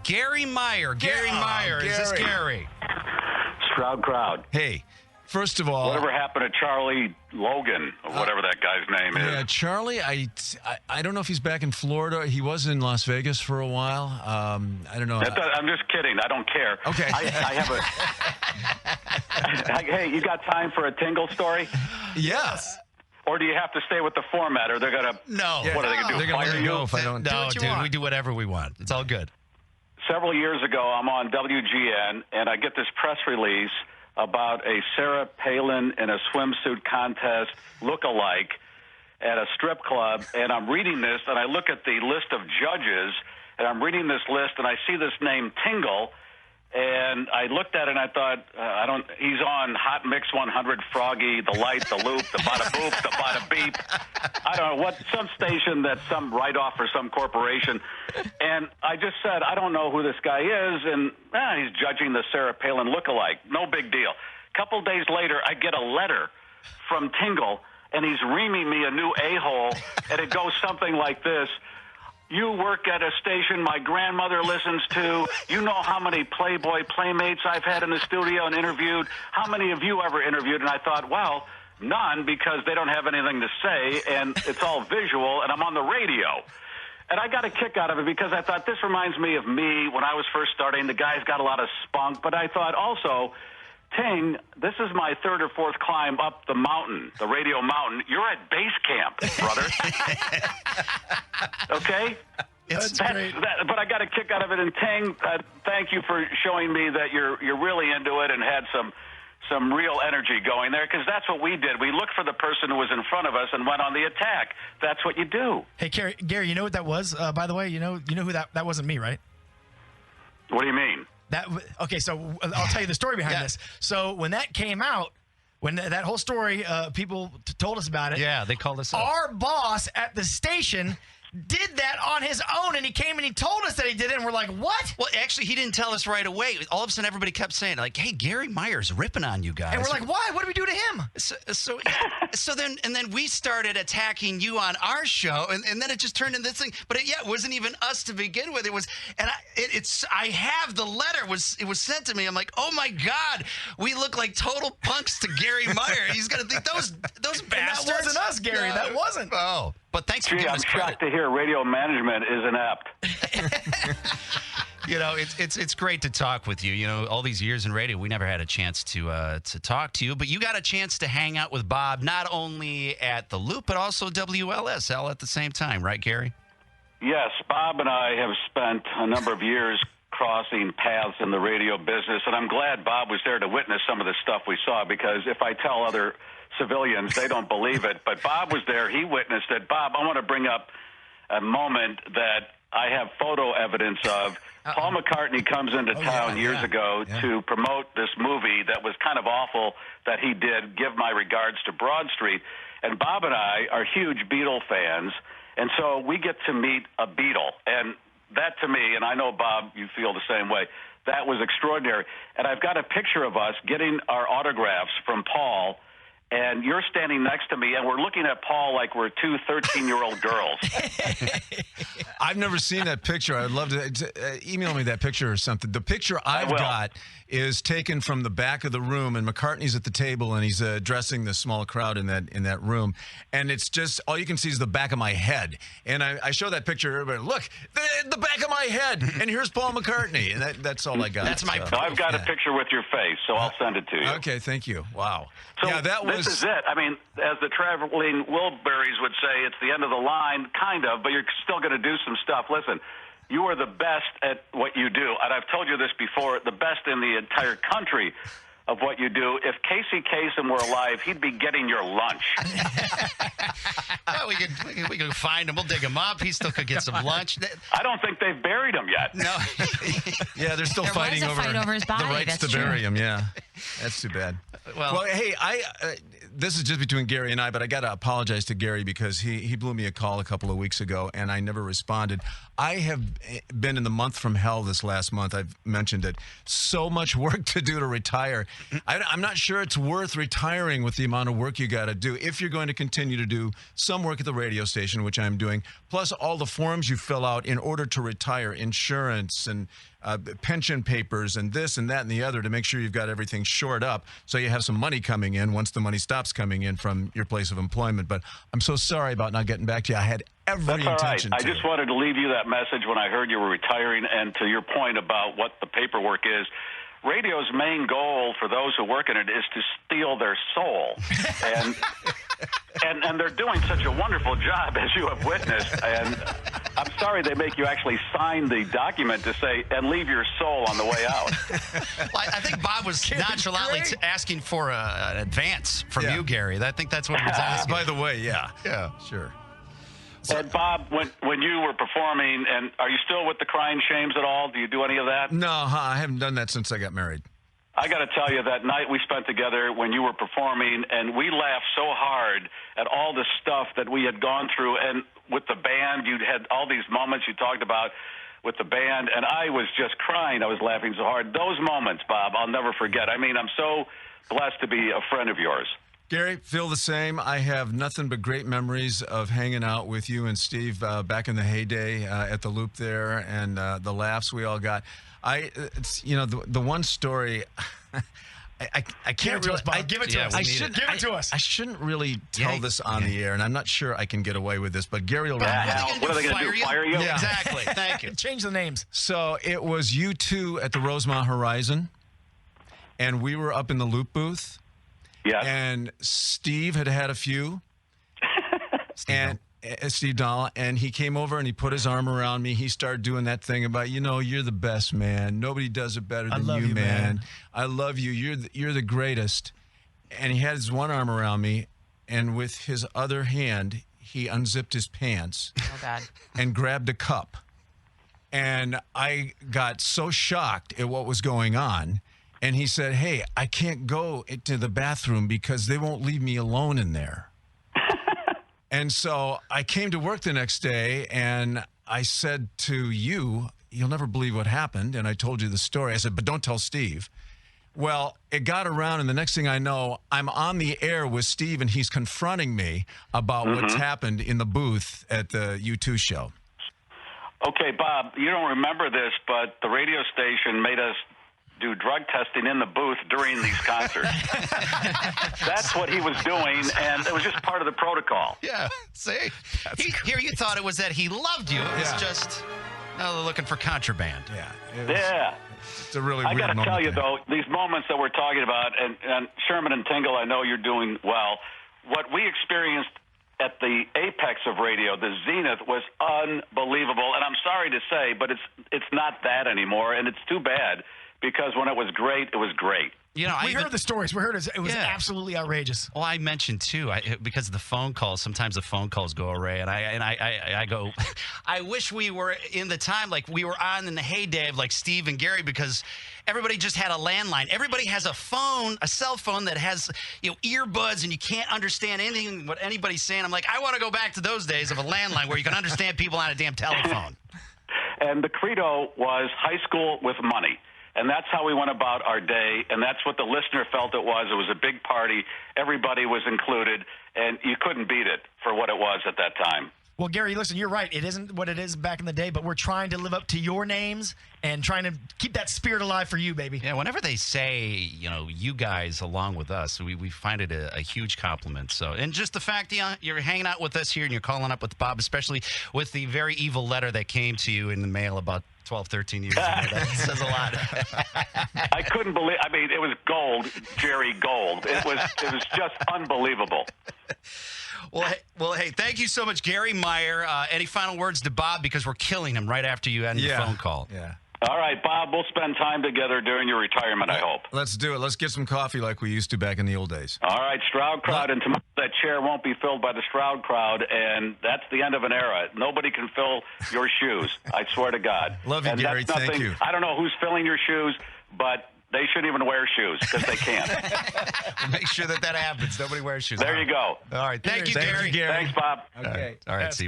Garry Meier. Garry Meier. Is this Gary? Stroud Crowd. Hey, first of all, Whatever happened to Charlie Logan, or whatever that guy's name is? yeah, Charlie, I don't know if he's back in Florida. He was in Las Vegas for a while. I don't know. I'm just kidding. I don't care. Okay. I have a. Hey, you got time for a Tingle story? Yes. Or do you have to stay with the format, or they're gonna? No. What are they gonna do? They're going to Fire let me you? go if I don't. No, what you dude, want. we do whatever we want. It's all good. Several years ago, I'm on WGN, and I get this press release about a Sarah Palin in a swimsuit contest look-alike at a strip club, and I'm reading this, and I look at the list of judges, and I'm reading this list, and I see this name Tingle, and I looked at it, and I thought, he's on Hot Mix 100, Froggy, The Light, The Loop, The Bada Boop, The Bada Beep. I don't know, some station that's some write-off for some corporation. And I just said, I don't know who this guy is, and he's judging the Sarah Palin look-alike. No big deal. A couple days later, I get a letter from Tingle, and he's reaming me a new a-hole, and it goes something like this. You work at a station my grandmother listens to. You know how many Playboy playmates I've had in the studio and interviewed. How many have you ever interviewed? And I thought, well, none, because they don't have anything to say, and it's all visual, and I'm on the radio. And I got a kick out of it because I thought, this reminds me of me when I was first starting. The guy's got a lot of spunk, but I thought also, Ting, this is my third or fourth climb up the mountain, the radio mountain. You're at base camp, brother. Okay? That's great. But I got a kick out of it. And Ting, thank you for showing me that you're really into it and had some real energy going there, because that's what we did. We looked for the person who was in front of us and went on the attack. That's what you do. Hey, Gary, you know what that was? By the way, you know who that wasn't me, right? What do you mean? Okay, so I'll tell you the story behind this. So when that came out, when that whole story, people told us about it. Yeah, they called us up. Our boss at the station did that on his own, and he came and he told us that he did it, and we're like, what? Well, actually, he didn't tell us right away. All of a sudden, everybody kept saying, like, hey, Garry Meier's ripping on you guys. And we're like, why? What did we do to him? So then we started attacking you on our show, and then it just turned into this thing. But it wasn't even us to begin with. It was, and I have the letter. It was sent to me. I'm like, oh my God, we look like total punks to Garry Meier. He's gonna think those bastards. And that wasn't us, Gary. No. That wasn't. Oh, but thanks for giving I'm us credit. shocked to hear radio management is inept. You know, it's great to talk with you. You know, all these years in radio, we never had a chance to talk to you, but you got a chance to hang out with Bob not only at the Loop but also WLSL at the same time, right, Gary? Yes, Bob and I have spent a number of years crossing paths in the radio business, and I'm glad Bob was there to witness some of the stuff we saw, because if I tell other civilians, they don't believe it. But Bob was there. He witnessed it. Bob, I want to bring up a moment that I have photo evidence of. Paul McCartney comes into town years ago to promote this movie that was kind of awful that he did, Give My Regards to Broad Street. And Bob and I are huge Beatle fans, and so we get to meet a Beatle. And that to me, and I know, Bob, you feel the same way, that was extraordinary. And I've got a picture of us getting our autographs from Paul, and you're standing next to me, and we're looking at Paul like we're two 13-year-old girls. I've never seen that picture. I'd love to email me that picture or something. The picture I've got is taken from the back of the room, and McCartney's at the table, and he's addressing the small crowd in that room. And it's just, all you can see is the back of my head. And I show that picture to everybody. Look, the back of my head, and here's Paul McCartney. And that's all I got. That's my No, I've got a picture with your face, so I'll send it to you. Okay, thank you. Wow. So yeah, this is it. I mean, as the traveling Wilburys would say, it's the end of the line, kind of, but you're still going to do some stuff. Listen, you are the best at what you do, and I've told you this before, the best in the entire country of what you do. If Casey Kasem were alive, he'd be getting your lunch. Well, we could find him. We'll dig him up. He still could get some lunch. I don't think they've buried him yet. No. Yeah, they're still fighting was a fight over his body, the rights that's to bury true. him. Yeah, that's too bad. Well, hey, this is just between Gary and I, but I got to apologize to Gary because he blew me a call a couple of weeks ago, and I never responded. I have been in the month from hell this last month. I've mentioned it. So much work to do to retire. I'm not sure it's worth retiring with the amount of work you got to do if you're going to continue to do some work at the radio station, which I'm doing, plus all the forms you fill out in order to retire, insurance and pension papers and this and that and the other to make sure you've got everything shored up so you have some money coming in once the money stops coming in from your place of employment. But I'm so sorry about not getting back to you. I had every intention to. I just wanted to leave you that message when I heard you were retiring, and to your point about what the paperwork is. Radio's main goal for those who work in it is to steal their soul. And they're doing such a wonderful job, as you have witnessed. And I'm sorry they make you actually sign the document to say, and leave your soul on the way out. Well, I think Bob was nonchalantly asking for an advance from you, Gary. I think that's what he was asking. By the way, yeah, sure. And Bob, when you were performing, and are you still with the Crying Shames at all? Do you do any of that? No, I haven't done that since I got married. I got to tell you, that night we spent together when you were performing, and we laughed so hard at all the stuff that we had gone through. And with the band, you had all these moments you talked about with the band, and I was just crying. I was laughing so hard. Those moments, Bob, I'll never forget. I mean, I'm so blessed to be a friend of yours. Gary, feel the same. I have nothing but great memories of hanging out with you and Steve back in the heyday at the Loop there, and the laughs we all got. The one story, I can't really. Give it to us. Give it to us. I shouldn't really tell this on the air, and I'm not sure I can get away with this. But Gary will. What are they going to do? Fire you? Yeah. Exactly. Thank you. Change the names. So it was you two at the Rosemont Horizon, and we were up in the Loop booth. Yeah. And Steve had a few. Steve Dahl, and he came over and he put his arm around me. He started doing that thing about, you're the best, man. Nobody does it better than you, man. I love you. You're the greatest. And he had his one arm around me, and with his other hand, he unzipped his pants. Oh, God. And grabbed a cup. And I got so shocked at what was going on. And he said, hey, I can't go to the bathroom because they won't leave me alone in there. And so I came to work the next day, and I said to you'll never believe what happened. And I told you the story. I said, but don't tell Steve. Well, it got around, and the next thing I know, I'm on the air with Steve, and he's confronting me about what's happened in the booth at the U2 show. Okay, Bob, you don't remember this, but the radio station made us do drug testing in the booth during these concerts. That's what he was doing, and it was just part of the protocol. Yeah, see? Here you thought it was that he loved you. It was just, now they're looking for contraband. Yeah. It's a really I weird moment. I got to tell you, though, these moments that we're talking about, and Sherman and Tingle, I know you're doing well. What we experienced at the apex of radio, the zenith, was unbelievable. And I'm sorry to say, but it's not that anymore, and it's too bad. Because when it was great, it was great. We heard the stories. We heard it was absolutely outrageous. Well, I mentioned too, because of the phone calls. Sometimes the phone calls go away, and I go, I wish we were in the time like we were on in the heyday of like Steve and Gary, because everybody just had a landline. Everybody has a phone, a cell phone that has earbuds, and you can't understand anything what anybody's saying. I'm like, I want to go back to those days of a landline where you can understand people on a damn telephone. And the credo was high school with money. And that's how we went about our day, and that's what the listener felt it was. It was a big party. Everybody was included, and you couldn't beat it for what it was at that time. Well, Gary, listen, you're right. It isn't what it is back in the day, but we're trying to live up to your names and trying to keep that spirit alive for you, baby. Yeah, whenever they say, you guys along with us, we find it a huge compliment. So, and just the fact you're hanging out with us here and you're calling up with Bob, especially with the very evil letter that came to you in the mail about 12, 13 years ago. That says a lot. I couldn't believe. I mean, it was gold, Jerry, gold. It was just unbelievable. Well, hey, thank you so much, Garry Meier. Any final words to Bob, because we're killing him right after you end the phone call. Yeah. All right, Bob, we'll spend time together during your retirement, I hope. Let's do it. Let's get some coffee like we used to back in the old days. All right, Stroud crowd, and tomorrow that chair won't be filled by the Stroud crowd, and that's the end of an era. Nobody can fill your shoes, I swear to God. Love you, Gary. Thank you. I don't know who's filling your shoes, but they shouldn't even wear shoes because they can't. We'll make sure that happens. Nobody wears shoes. There you go. All right. Thank you, Gary. Thanks, Bob. Okay. All right. See you.